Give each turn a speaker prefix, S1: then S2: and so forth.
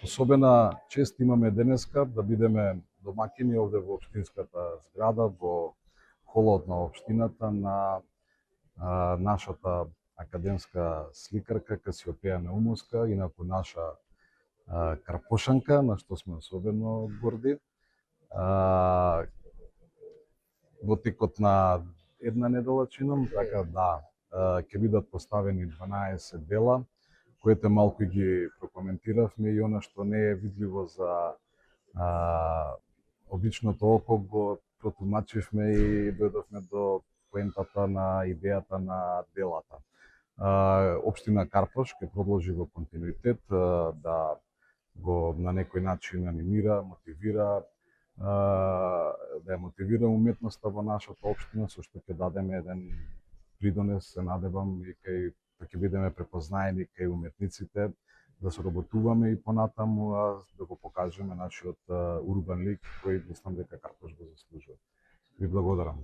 S1: Особена чест имаме денеска да бидеме домакини овде во општинската зграда, во холот на општината на нашата академска сликарка Касиопеја Наумовска, инаку наша карпошанка, на што сме особено горди. Во текот на една недела чинам, така да, ќе бидат поставени 12 дела, коите малку ги прокоментиравме и она што не е видливо за обичното око го протумачивме и дојдовме до поентата на идејата на делата. Општина Карпош ќе продолжи во континуитет да го на некој начин анимира, мотивира, да ја мотивира уметноста во нашата општина, со што ќе дадеме еден придонес, се надевам, и ќе бидеме препознаени кај уметниците, да соработуваме и понатаму, да го покажеме нашиот урбан лик кој мислам дека Карпош го заслужува. Ви благодарам.